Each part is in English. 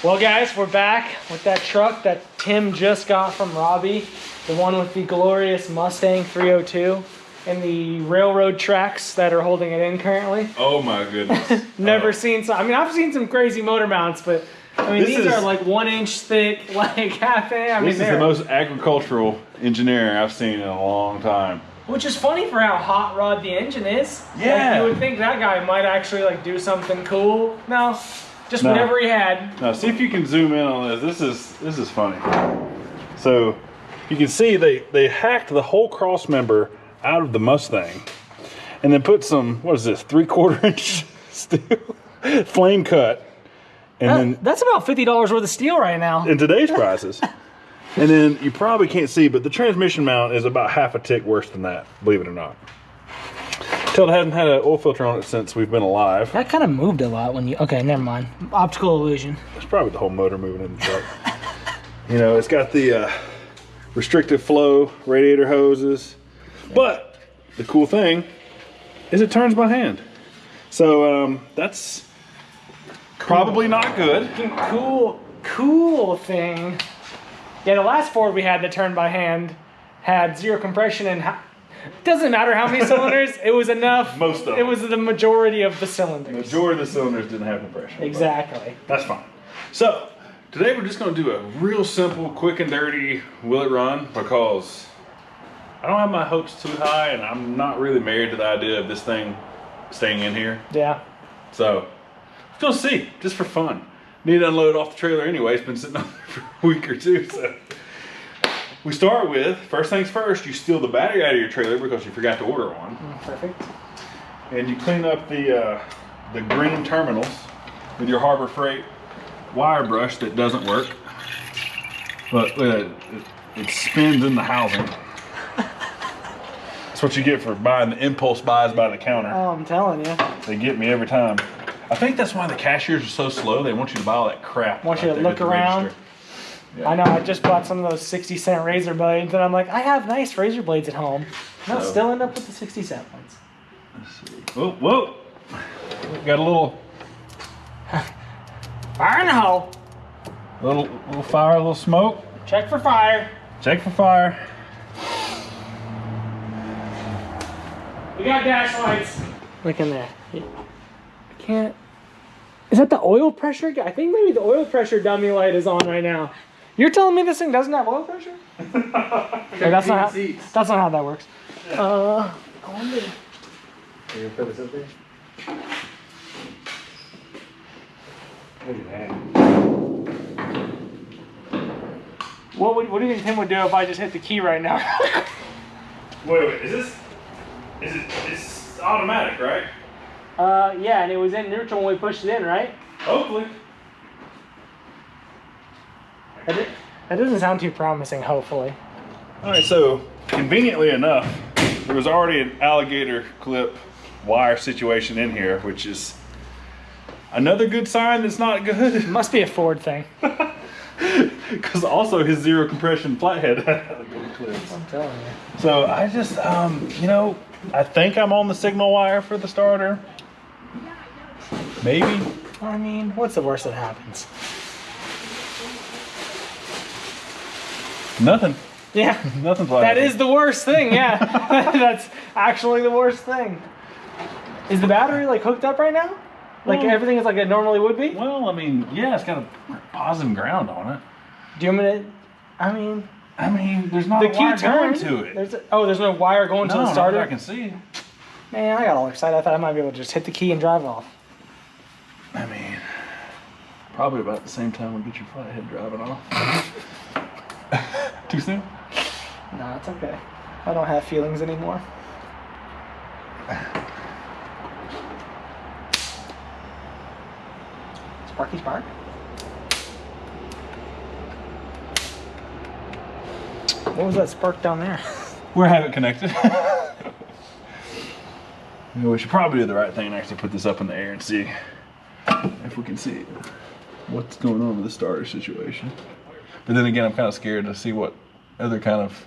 Well guys, we're back with that truck that Tim just got from Robbie. The one with the glorious Mustang 302 and the railroad tracks that are holding it in currently. Oh my goodness. Never seen some, I mean I've seen some crazy motor mounts, but I mean these are like 1 inch thick, like half inch. I mean, this is the most agricultural engineering I've seen in a long time. Which is funny for how hot rod the engine is. Yeah. Like, you would think that guy might actually like do something cool. No, just whatever he had. Now see if you can zoom in on this. This is funny. So you can see they hacked the whole cross member out of the Mustang and then put some, what is this, 3/4 inch steel flame cut. And that's about $50 worth of steel right now. In today's prices. And then you probably can't see, but the transmission mount is about half a tick worse than that, believe it or not. Till it hasn't had an oil filter on it since we've been alive. That kind of moved a lot when you, okay, never mind. Optical illusion. It's probably the whole motor moving in the truck. You know, it's got the restrictive flow radiator hoses. But the cool thing is it turns by hand. So that's probably not good. Cool thing. Yeah, the last Ford we had that turned by hand had zero compression and doesn't matter how many cylinders, it was enough. Most of them. It was the majority of the cylinders. The majority of the cylinders didn't have compression. Exactly. That's fine. So today we're just going to do a real simple, quick and dirty will it run, because I don't have my hopes too high and I'm not really married to the idea of this thing staying in here. Yeah. So let's go see, just for fun. Need to unload off the trailer anyway. It's been sitting on there for a week or two. So we start with, first things first, you steal the battery out of your trailer because you forgot to order one. Perfect. And you clean up the green terminals with your Harbor Freight wire brush that doesn't work. But look at it spins in the housing. That's what you get for buying the impulse buys by the counter. Oh, I'm telling you. They get me every time. I think that's why the cashiers are so slow. They want you to buy all that crap. Want you to look around. Yeah. I know, I just bought some of those 60-cent razor blades and I'm like, I have nice razor blades at home. And I'll still end up with the 60-cent ones. Let's see. Whoa, whoa. Got a little fire in the hole. Little fire, a little smoke. Check for fire. Check for fire. We got dash lights. Look in there. Can't. Is that the oil pressure? I think maybe the oil pressure dummy light is on right now. You're telling me this thing doesn't have oil pressure? Okay, that's not how that works. I wonder. Are you gonna put this up there? Look at that. What do you think Tim would do if I just hit the key right now? Wait, is it's automatic, right? Yeah, and it was in neutral when we pushed it in, right? Hopefully. That doesn't sound too promising, hopefully. All right, so conveniently enough, there was already an alligator clip wire situation in here, which is another good sign that's not good. It must be a Ford thing. Because also his zero compression flathead had alligator clips. I'm telling you. So I just, you know, I think I'm on the signal wire for the starter. Maybe. I mean, what's the worst that happens? Nothing. Yeah. Nothing's like that is the worst thing, yeah. That's actually the worst thing. Is the battery like hooked up right now? Like everything is like it normally would be? Well, I mean, yeah, it's got a positive ground on it. Do you want me to, I mean, there's not a wire going to it. There's no wire going to the starter? No, I can see. Man, I got all excited. I thought I might be able to just hit the key and drive off. I mean, probably about the same time we'll get your flathead driving off. Too soon? No, it's okay. I don't have feelings anymore. Sparky spark. What was that spark down there? We're having it connected. We should probably do the right thing and actually put this up in the air and see if we can see what's going on with the starter situation. But then again, I'm kind of scared to see what other kind of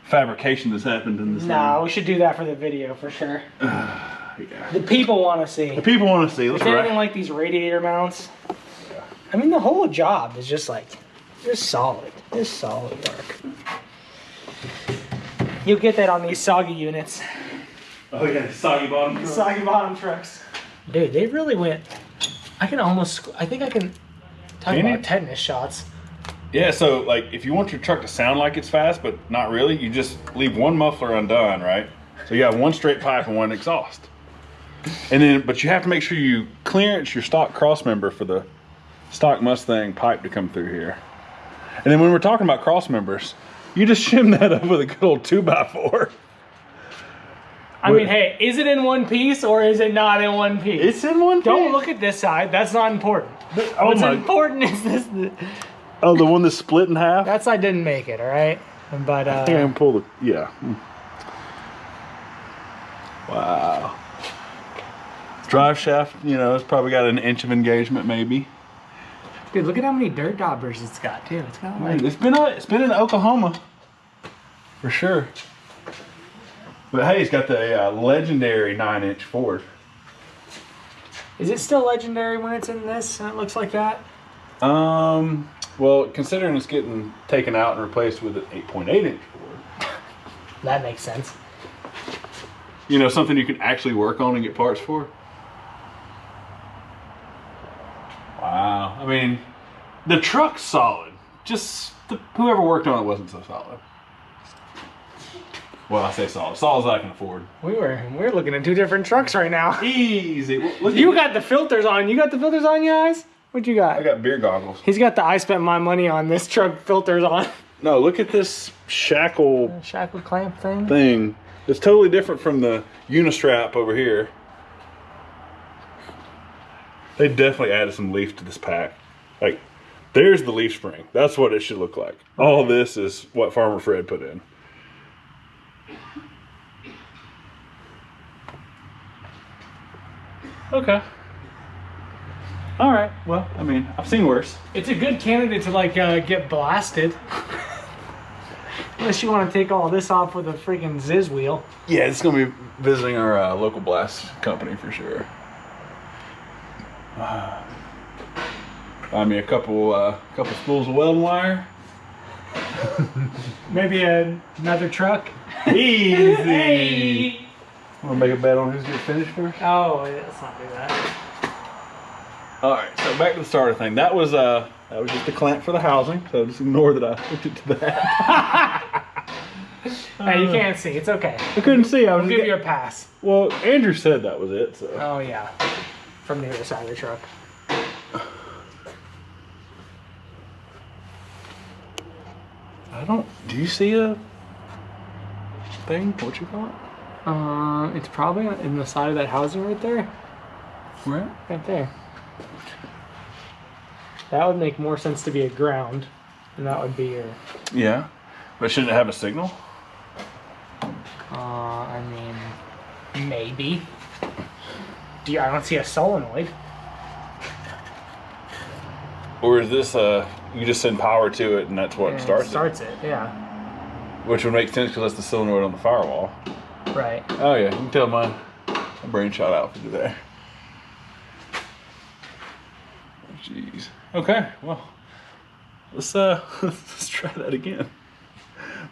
fabrication has happened in this No, we should do that for the video for sure. Yeah. The people want to see. The people want to see. Let's anything like these radiator mounts. Yeah. I mean, the whole job is just like, just solid work. You'll get that on these soggy units. Oh yeah, soggy bottom trucks. Soggy bottom trucks. Dude, they really went. I think I can talk about tetanus shots. Yeah, so like if you want your truck to sound like it's fast, but not really, you just leave one muffler undone, right? So you have one straight pipe and one exhaust. And then, but you have to make sure you clearance your stock cross member for the stock Mustang pipe to come through here. And then when we're talking about cross members, you just shim that up with a good old 2x4. I mean, hey, is it in one piece or is it not in one piece? It's in one piece. Don't look at this side. That's not important. What's important is this. Oh, the one that's split in half? That side didn't make it, all right? But I think I can pull the, yeah. Wow. Drive shaft, you know, it's probably got an inch of engagement maybe. Dude, look at how many dirt daubers it's got too. It's kind of like it's been in Oklahoma for sure. But hey, it's got the legendary 9-inch Ford. Is it still legendary when it's in this and it looks like that? Well, considering it's getting taken out and replaced with an 8.8-inch Ford. That makes sense. You know, something you can actually work on and get parts for. Wow. I mean, the truck's solid. Just whoever worked on it wasn't so solid. Well, I say solid. Solid as I can afford. We're looking at two different trucks right now. Easy. Look, you got the filters on. You got the filters on, you guys? What you got? I got beer goggles. He's got the I spent my money on this truck filters on. No, look at this shackle clamp thing. It's totally different from the Unistrap over here. They definitely added some leaf to this pack. Like, there's the leaf spring. That's what it should look like. All this is what Farmer Fred put in. Okay. All right. Well, I mean, I've seen worse. It's a good candidate to like get blasted. Unless you want to take all this off with a freaking Ziz wheel. Yeah, it's gonna be visiting our local blast company for sure. Buy me a couple spools of welding wire. Maybe another truck. Easy. Hey. Want to make a bet on who's gonna finish first? Oh, let's not do that. All right, so back to the starter thing. That was just a clamp for the housing. So just ignore that I hooked it to that. Hey, you can't see. It's okay. I couldn't see. I'll give you a pass. Well, Andrew said that was it. So. Oh yeah, from the other side of the truck. Do you see a thing? What you call it? It's probably in the side of that housing right there. Where? Right there. That would make more sense to be a ground, and that would be your. Yeah, but shouldn't it have a signal? I mean, maybe. I don't see a solenoid. Or is this you just send power to it and that's what starts it? Yeah. Which would make sense because that's the solenoid on the firewall. Right. Oh yeah, you can tell my brain shot out for today. Jeez. Okay, well, let's try that again.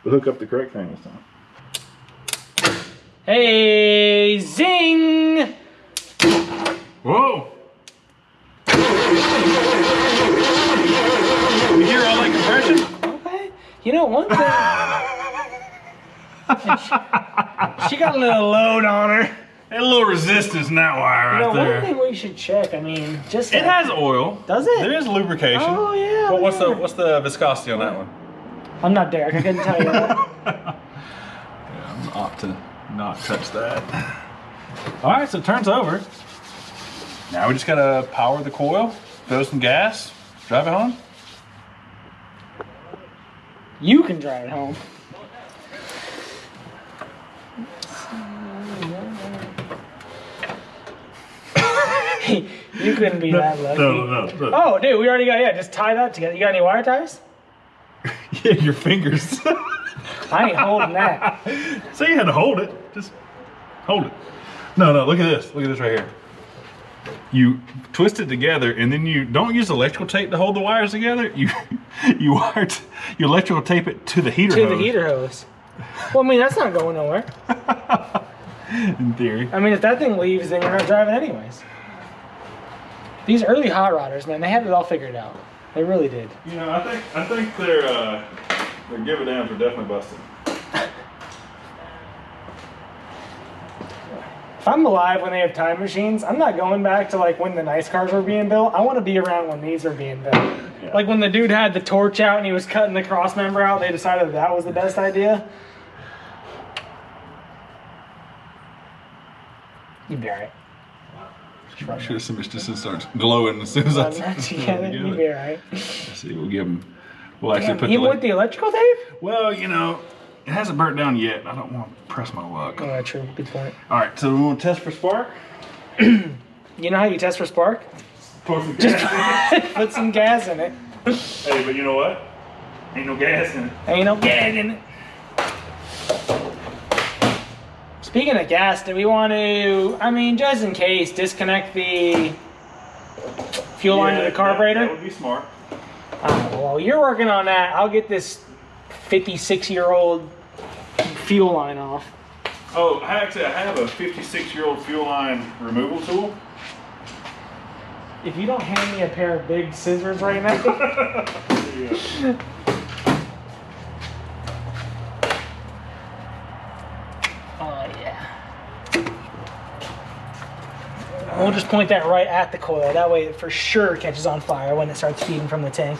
We'll hook up the correct thing this time. Hey, zing! Whoa! You hear all that compression? Okay. You know, one thing. she got a little load on her. A little resistance in that wire right there. One thing we should check. I mean, just it has oil. Does it? There is lubrication. Oh yeah. But what's the viscosity on that one? I'm not Derek. I couldn't tell you that. Yeah, I'm ought to not touch that. All right, so it turns over. Now we just gotta power the coil, throw some gas, drive it home. You can drive it home. You couldn't be that lucky. No. Oh, dude, we already got, just tie that together. You got any wire ties? Yeah, your fingers. I ain't holding that. So you had to hold it. Just hold it. No, look at this. Look at this right here. You twist it together, and then you don't use electrical tape to hold the wires together. You electrical tape it to the heater hose. To the heater hose. Well, I mean, that's not going nowhere. In theory. I mean, if that thing leaves, then you're not driving anyways. These early hot rodders, man, they had it all figured out. They really did. You know, I think their give it downs are definitely busted. If I'm alive when they have time machines, I'm not going back to like when the nice cars were being built. I want to be around when these are being built. Yeah. Like when the dude had the torch out and he was cutting the cross member out, they decided that was the best idea. You'd be alright. Sure, somebody just starts glowing as soon as I yeah, you'd be alright. See, we'll give them. We'll actually put even with the electrical tape? Well, you know, it hasn't burnt down yet. I don't want to press my luck. Oh, true. Good point. All right, so we want to test for spark. You know how you test for spark? Pour some gas in it. Put some gas in it. Hey, but you know what? Ain't no gas in it. Ain't no gas in it. Speaking of gas, do we want to, I mean, just in case, disconnect the fuel line to the carburetor? That would be smart. Well, you're working on that. I'll get this 56-year-old fuel line off. Oh, actually, I have a 56-year-old fuel line removal tool. If you don't hand me a pair of big scissors right now. Yeah. Oh, yeah. We'll just point that right at the coil. That way it for sure catches on fire when it starts feeding from the tank.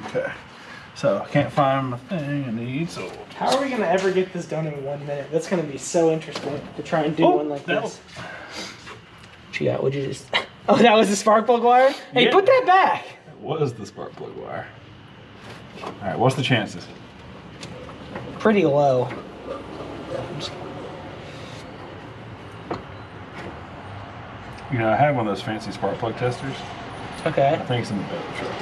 Okay. So I can't find my thing I need, so... How are we going to ever get this done in 1 minute? That's going to be so interesting to try and do one like this. What you got? What'd you just... Oh, that was the spark plug wire? Hey, put that back! That was the spark plug wire. Alright, what's the chances? Pretty low. You know, I have one of those fancy spark plug testers. Okay. I think it's in the back of the truck.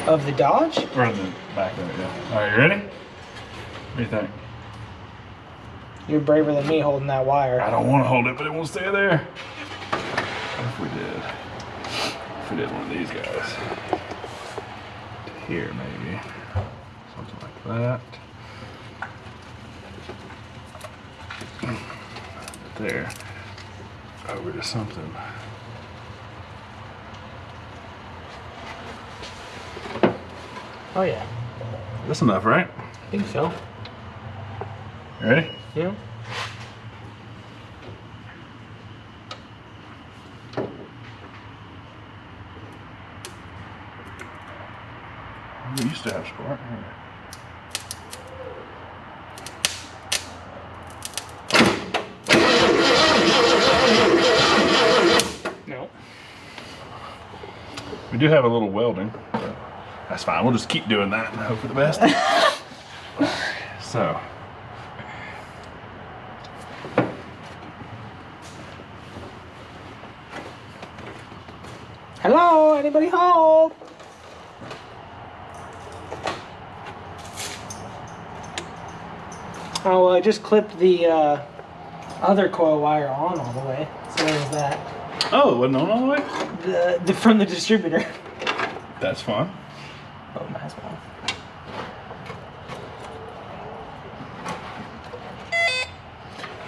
Of the Dodge? Or in the back of it, yeah. Alright, you ready? What do you think? You're braver than me holding that wire. I don't want to hold it, but it won't stay there. What if we did? If we did one of these guys. To here, maybe. Something like that. There. Over to something. Oh, yeah. That's enough, right? I think so. Ready? Yeah. We used to have spark. No. We do have a little welding. That's fine. We'll just keep doing that and hope for the best. So. Hello? Anybody home? Oh, I just clipped the other coil wire on all the way. So there's that. Oh, it wasn't on all the way? The from the distributor. That's fun. Oh, nice one.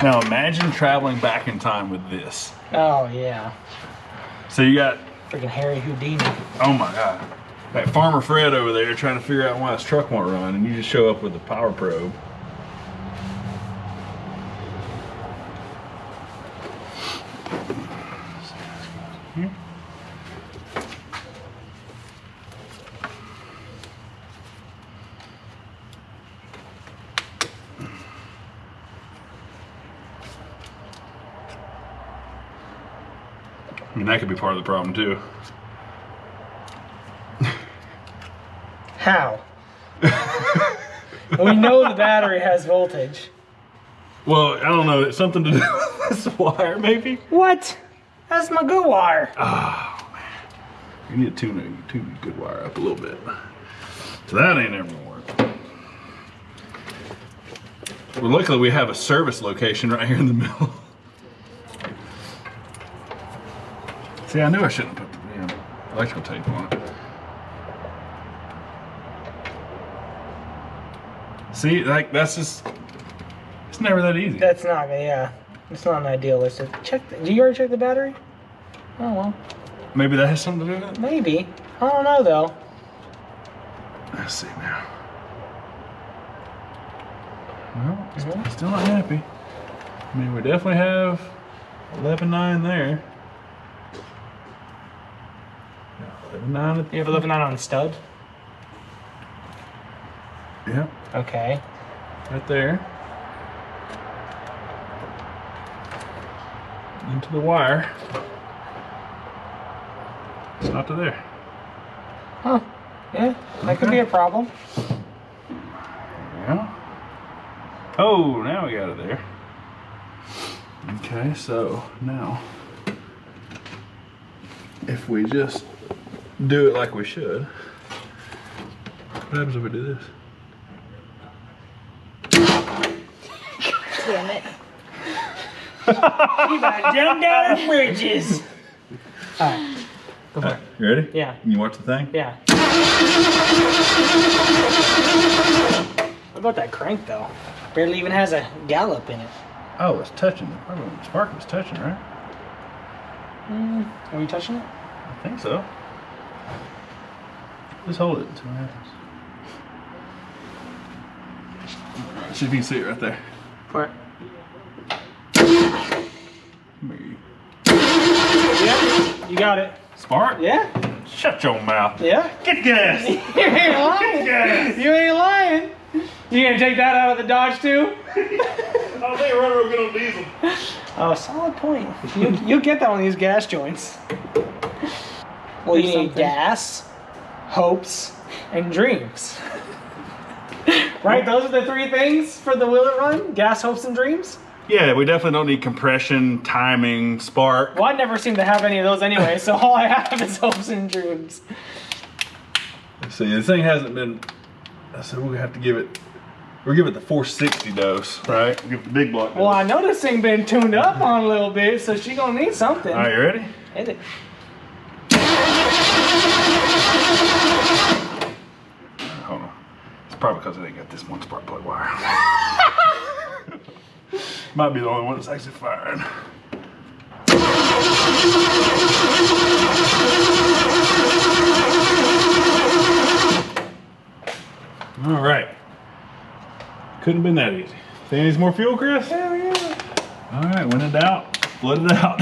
Now imagine traveling back in time with this. Oh, yeah. So you got... Freaking Harry Houdini. Oh my God. That Farmer Fred over there trying to figure out why his truck won't run, and you just show up with a power probe. Here. I mean, that could be part of the problem too. How? We know the battery has voltage. Well, I don't know. It's something to do with this wire, maybe? What? That's my good wire. Oh, man. You need to tune good wire up a little bit. So that ain't ever gonna work. Well, luckily we have a service location right here in the middle. See, I knew I shouldn't put the electrical tape on it. See, like that's just, it's never that easy. That's not, yeah. It's not an idealistic. Check. Do you already check the battery? Oh well. Maybe that has something to do with it? Maybe. I don't know though. Let's see now. Well, still not happy. I mean, we definitely have 11.9 there. 11.9. You have 11.9 on the stud? Yeah, Okay. right there. Into the wire. It's not to there. Huh. Yeah, that could be a problem. Yeah. Oh, now we got it there. Okay, so now, if we just do it like we should, what happens if we do this? Damn it. You gotta jump down the bridges. Alright. Go for it. You ready? Yeah. Can you watch the thing? Yeah. What about that crank though? Barely even has a gallop in it. Oh, it's touching. Probably the spark was touching, right? Are you touching it? I think so. Just hold it until it happens. See if you can see it right there. Where? Maybe. Yeah, you got it. Spark? Yeah? Shut your mouth. Yeah? Get gas! You ain't lying. Gas! You ain't lying. You gonna take that out of the Dodge too? I'll think running real good on diesel. Oh, solid point. You'll get that on these gas joints. Well, you need gas, hopes, and dreams. Right? Those are the three things for the Will It Run? Gas, hopes, and dreams? Yeah, we definitely don't need compression, timing, spark. Well, I never seem to have any of those anyway, so all I have is hopes and dreams. Let's see, this thing hasn't been, so we're gonna have to give it, we'll give it the 460 dose, right? Give it the big block dose. Well, I know this thing been tuned up on a little bit, so she gonna need something. All right, you ready? Hit it. Hold on. It's probably because I didn't get this one spark plug wire. Might be the only one that's actually firing. All right. Couldn't have been that easy. Think needs more fuel, Chris? Hell yeah. All right, when in doubt, flood it out.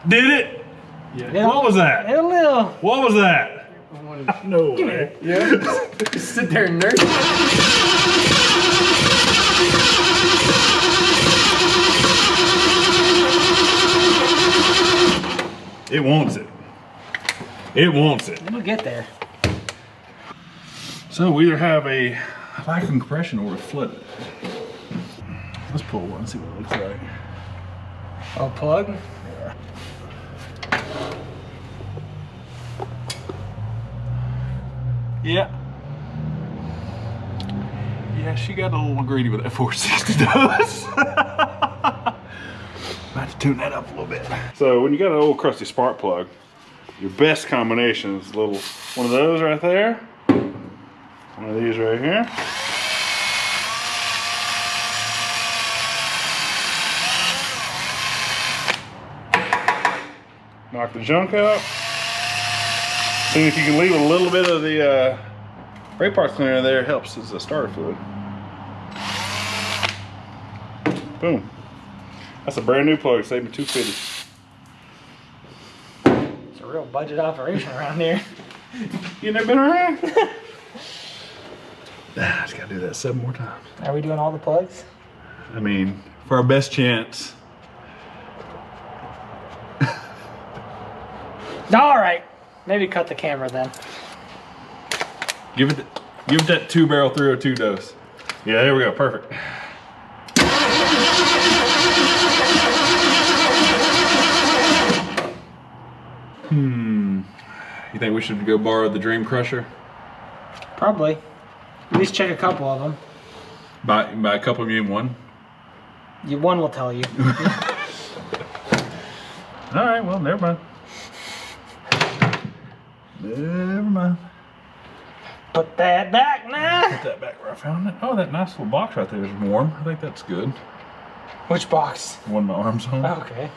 Did it? Yeah. What was that? Hit a little. What was that? No way. Yeah. Just sit there and nurse it. It wants it. It wants it. We'll get there. So we either have a lack of compression or a flooded. Let's pull one and see what it looks like. Oh, plug? Yeah. Yeah, she got a little greedy with that 460 dose. About to tune that up a little bit. So when you got an old crusty spark plug, your best combination is a little one of those right there, one of these right here. Knock the junk out. See if you can leave a little bit of the brake parts cleaner there, helps as a starter fluid. Boom. That's a brand new plug, saved me $250. It's a real budget operation around here. You never been around? I just gotta do that 7 more times. Are we doing all the plugs? I mean, for our best chance. All right. Maybe cut the camera then. Give it that 2-barrel 302 dose. Yeah, there we go, perfect. You think we should go borrow the Dream Crusher? Probably. At least check a couple of them. Buy a couple of you in one? One will tell you. All right, well, never mind. Never mind. Put that back now. Put that back where I found it. Oh, that nice little box right there is warm. I think that's good. Which box? The one my arm's on. Okay.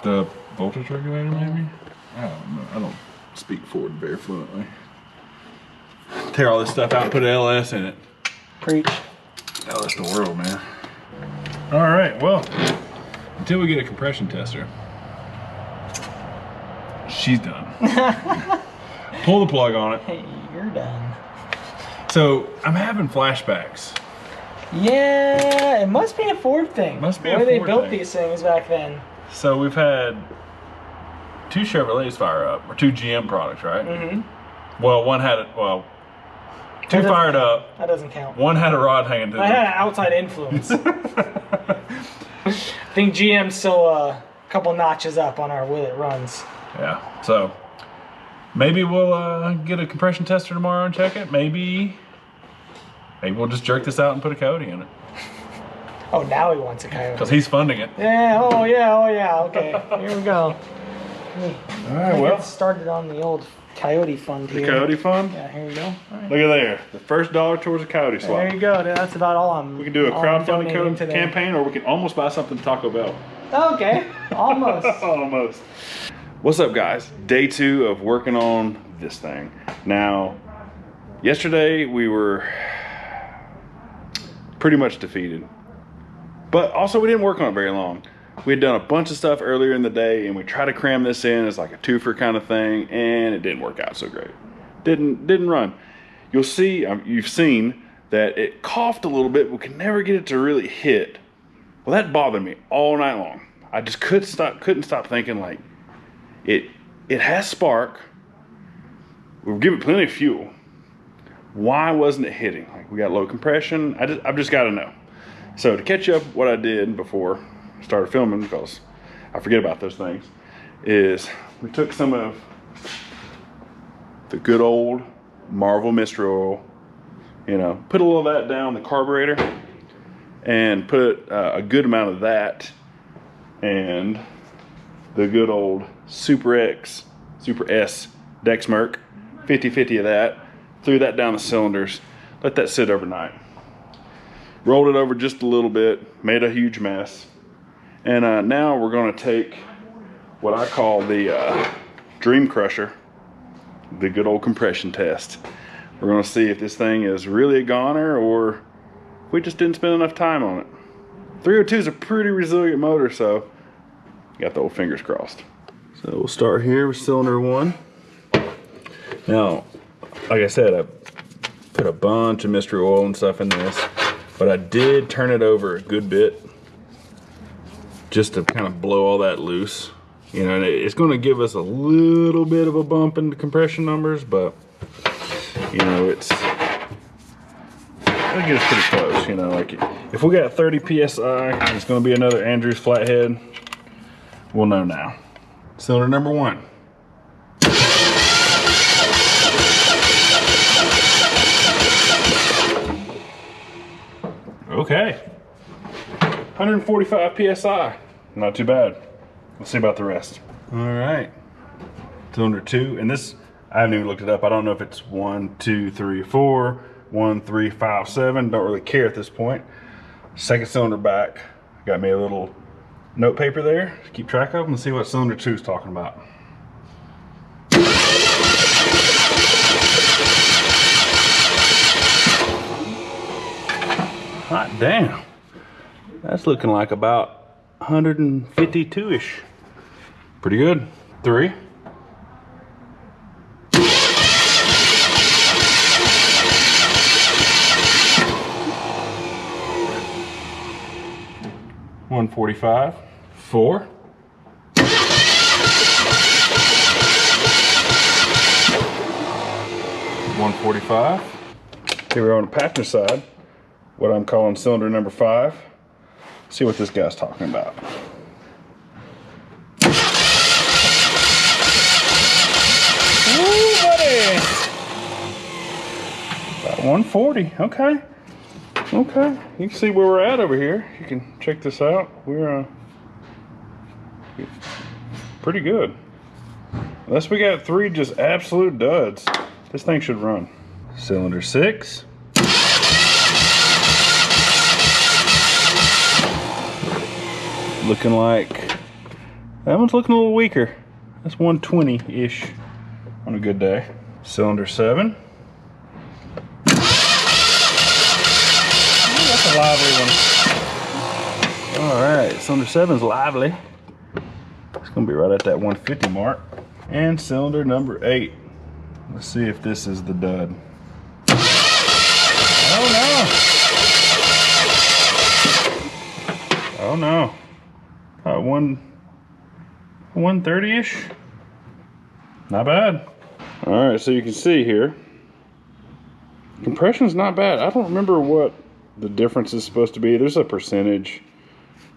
The voltage regulator, maybe? I don't know. I don't speak Ford very fluently. Tear all this stuff out and put an LS in it. Preach. LS the world, man. All right, well, until we get a compression tester, she's done. Pull the plug on it. Hey, you're done. So I'm having flashbacks. Yeah, it must be a Ford thing. Must be the a way they Ford built thing. these things back then. So we've had 2 Chevrolets fire up, or 2 GM products, right? Mm-hmm. Well, one had it. Well, 2 fired up. That doesn't count. One had a rod hanging to I the. had an outside influence. I think GM's still a couple notches up on our will it runs. Yeah. So maybe we'll get a compression tester tomorrow and check it. Maybe we'll just jerk this out and put a Coyote in it. Oh, now he wants a Coyote. Because he's funding it. Yeah. Oh yeah. Okay. Here we go. All right. Well, Get started on the old Coyote fund here. Coyote fund. Yeah. Here you go. All right. Look at there. The first dollar towards a Coyote swap. There you go. That's about all I'm. We can do a crowdfunding today. campaign, or we can almost buy something Taco Bell. Okay. Almost. Almost. What's up, guys? Day 2 of working on this thing. Now, yesterday we were pretty much defeated, but also we didn't work on it very long. We had done a bunch of stuff earlier in the day, and we tried to cram this in as like a twofer kind of thing, and it didn't work out so great. Didn't run. You'll see, you've seen that it coughed a little bit, but we could never get it to really hit. Well, that bothered me all night long. I just couldn't stop thinking, like, it has spark. We've given it plenty of fuel. Why wasn't it hitting? Like, we got low compression. I've just got to know. So to catch up what I did before I started filming, because I forget about those things, is we took some of the good old Marvel Mystery Oil, put a little of that down the carburetor, and put a good amount of that and the good old Super S Dexmerk, 50-50 of that, threw that down the cylinders, let that sit overnight. Rolled it over just a little bit, made a huge mess. And now we're gonna take what I call the Dream Crusher, the good old compression test. We're gonna see if this thing is really a goner or if we just didn't spend enough time on it. 302 is a pretty resilient motor, so got the old fingers crossed. So we'll start here with cylinder 1. Now, like I said, I put a bunch of mystery oil and stuff in this, but I did turn it over a good bit just to kind of blow all that loose. And it's going to give us a little bit of a bump in the compression numbers, but it'll get us pretty close. Like if we got 30 psi, it's going to be another Andrews flathead. We'll know now. Cylinder number 1. Okay. 145 psi. Not too bad. Let's see about the rest. All right. Cylinder 2, and this, I haven't even looked it up. I don't know if it's 1, 2, 3, 4, 1, 3, 5, 7. Don't really care at this point. Second cylinder back. Got me a little note paper there to keep track of and see what cylinder 2 is talking about. Hot damn. That's looking like about 152-ish. Pretty good. 3. $145. 4. 145. Here we're on the passenger side, what I'm calling cylinder number 5. See what this guy's talking about. 140. Okay. Okay. You can see where we're at over here. You can check this out. We're pretty good. Unless we got 3 just absolute duds, this thing should run. Cylinder 6. Looking like that one's looking a little weaker. That's 120-ish on a good day. Cylinder 7. Oh, that's a lively one. All right, cylinder 7's lively. It's gonna be right at that 150 mark. And cylinder number 8. Let's see if this is the dud. Oh no! Oh no! 130-ish. Not bad. All right, so you can see here, compression's not bad. I don't remember what the difference is supposed to be. There's a percentage.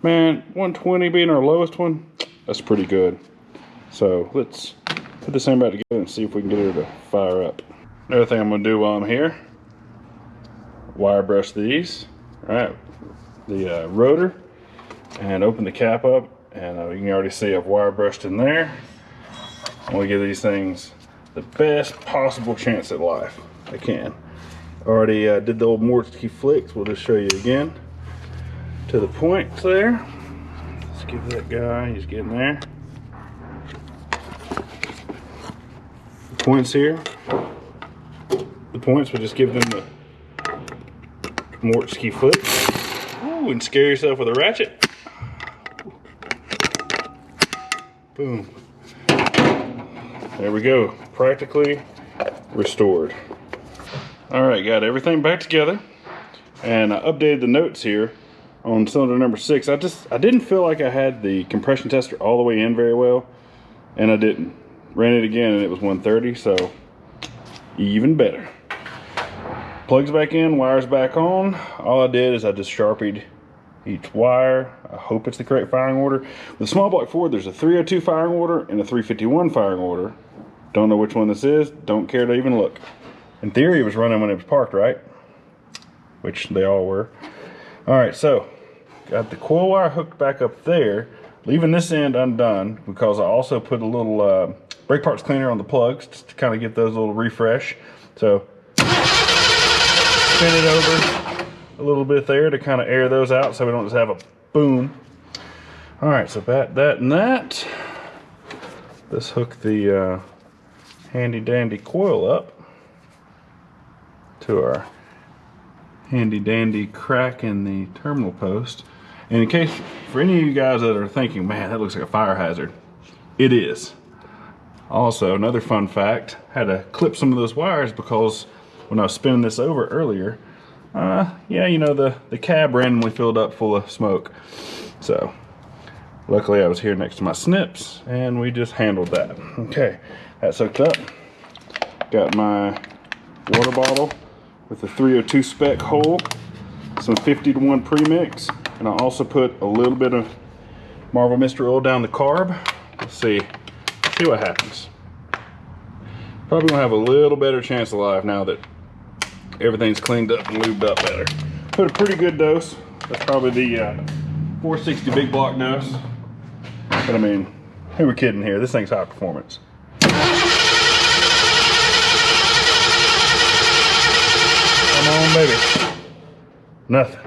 Man, 120 being our lowest one, that's pretty good. So let's put this thing back together and see if we can get her to fire up. Another thing I'm gonna do while I'm here, wire brush these, all right, the rotor, and open the cap up. And you can already see I've wire brushed in there. I want to give these things the best possible chance at life I can. Already did the old Mortske flicks. We'll just show you again. To the points there. Let's give that guy, he's getting there. The points here. The points, we'll just give them the Mortske flicks. Ooh, and scare yourself with a ratchet. Boom. There we go. Practically restored. All right, got everything back together. And I updated the notes here on cylinder number 6. I didn't feel like I had the compression tester all the way in very well. And I didn't. Ran it again and it was 130, so even better. Plugs back in, wires back on. All I did is I just Sharpied each wire. I hope it's the correct firing order. With the small block Ford, there's a 302 firing order and a 351 firing order. Don't know which one this is. Don't care to even look. In theory, it was running when it was parked, right? Which they all were. All right, so got the coil wire hooked back up there, leaving this end undone because I also put a little brake parts cleaner on the plugs just to kind of get those a little refresh. So spin it over a little bit there to kind of air those out so we don't just have a boom. All right, so that and that. Let's hook the handy dandy coil up to our handy dandy crack in the terminal post. And in case, for any of you guys that are thinking, man, that looks like a fire hazard, it is. Also, another fun fact, had to clip some of those wires because when I was spinning this over earlier, yeah, you know, the cab randomly filled up full of smoke. So luckily I was here next to my snips and we just handled that. Okay, that's hooked up. Got my water bottle with a 302 spec hole, some 50-to-1 premix, and I also put a little bit of Marvel Mystery Oil down the carb. Let's see what happens. Probably gonna have a little better chance of life now that everything's cleaned up and lubed up better. Put a pretty good dose. That's probably the 460 big block dose. But I mean, who are we kidding here? This thing's high performance. Come on, baby. Nothing.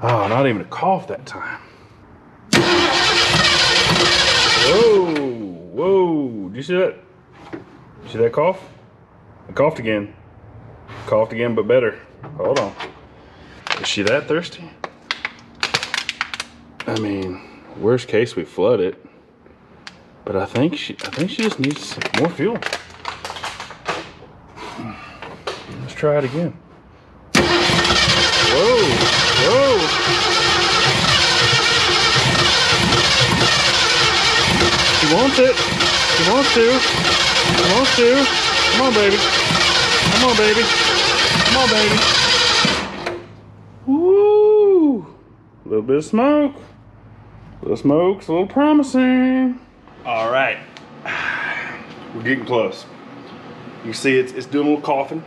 Oh, not even a cough that time. Whoa, whoa. Did you see that? Did you see that cough? I coughed again. Coughed again, but better. Hold on. Is she that thirsty? I mean, worst case we flood it. But I think she just needs some more fuel. Let's try it again. Whoa, whoa. She wants it. She wants to. She wants to. Come on, baby. Come on, baby. Come on, baby. Woo! A little bit of smoke. A little smoke's a little promising. All right. We're getting close. You see it's doing a little coughing.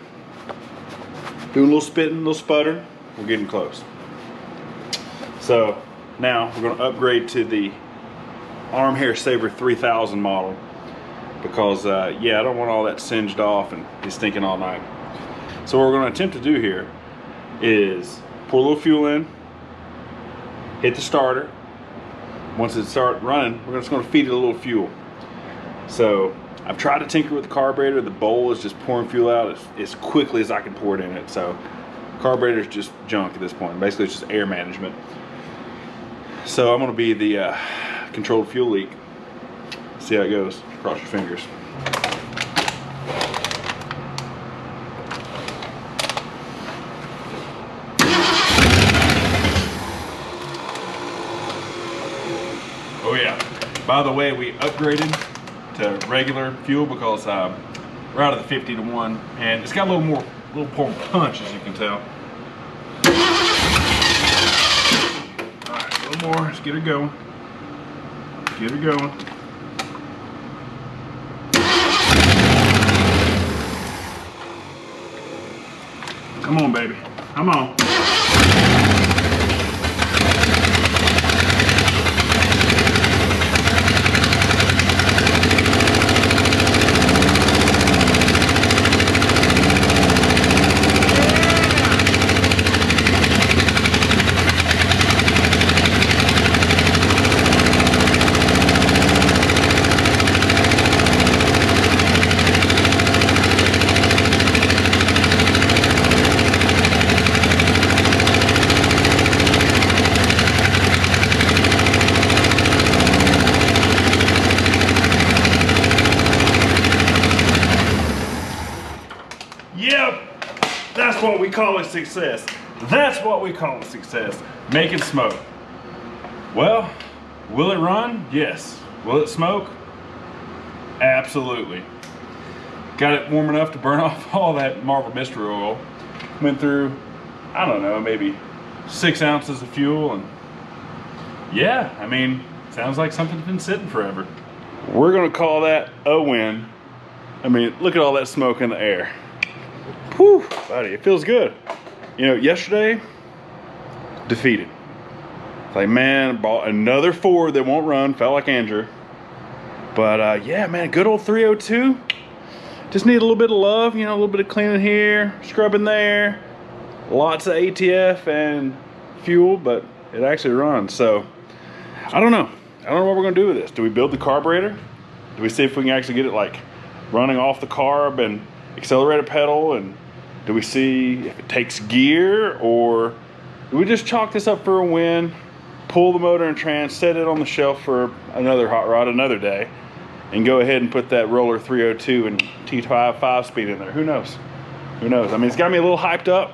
Doing a little spitting, a little sputtering. We're getting close. So now we're going to upgrade to the Arm Hair Saver 3000 model because yeah, I don't want all that singed off and be stinking all night. So what we're going to attempt to do here is pour a little fuel in, hit the starter. Once it starts running, we're just going to feed it a little fuel. So I've tried to tinker with the carburetor. The bowl is just pouring fuel out as quickly as I can pour it in it. So carburetor is just junk at this point. Basically it's just air management. So I'm going to be the controlled fuel leak. See how it goes. Cross your fingers. Oh yeah. By the way, we upgraded to regular fuel because we're out of the 50 to 1, and it's got a little more punch, as you can tell. All right, a little more. Let's get her going. Get her going. Come on, baby. Come on. Yep, that's what we call a success. That's what we call a success. Making smoke. Well, will it run? Yes. Will it smoke? Absolutely. Got it warm enough to burn off all that Marvel Mystery Oil. Went through, I don't know, maybe 6 ounces of fuel, and yeah, I mean, sounds like something's been sitting forever. We're gonna call that a win. I mean, look at all that smoke in the air. Whew, buddy, it feels good. You know, yesterday, defeated. It's like, man, bought another Ford that won't run, felt like Andrew. But yeah, man, good old 302. Just need a little bit of love, you know, a little bit of cleaning here, scrubbing there. Lots of ATF and fuel, but it actually runs. So, I don't know. I don't know what we're gonna do with this. Do we build the carburetor? Do we see if we can actually get it like running off the carb and accelerator pedal, and do we see if it takes gear, or do we just chalk this up for a win, pull the motor and trans, set it on the shelf for another hot rod another day, and go ahead and put that roller 302 and T5 5-speed in there? Who knows? Who knows? I mean, it's got me a little hyped up.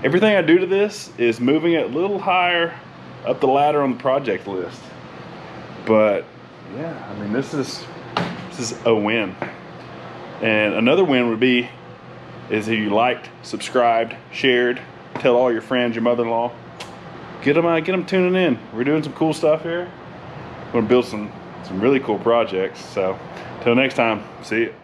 Everything I do to this is moving it a little higher up the ladder on the project list. But yeah, I mean, this is a win. And another win would be is if you liked, subscribed, shared, tell all your friends, your mother-in-law, get them tuning in. We're doing some cool stuff here. We're gonna build some really cool projects. So till next time, see you.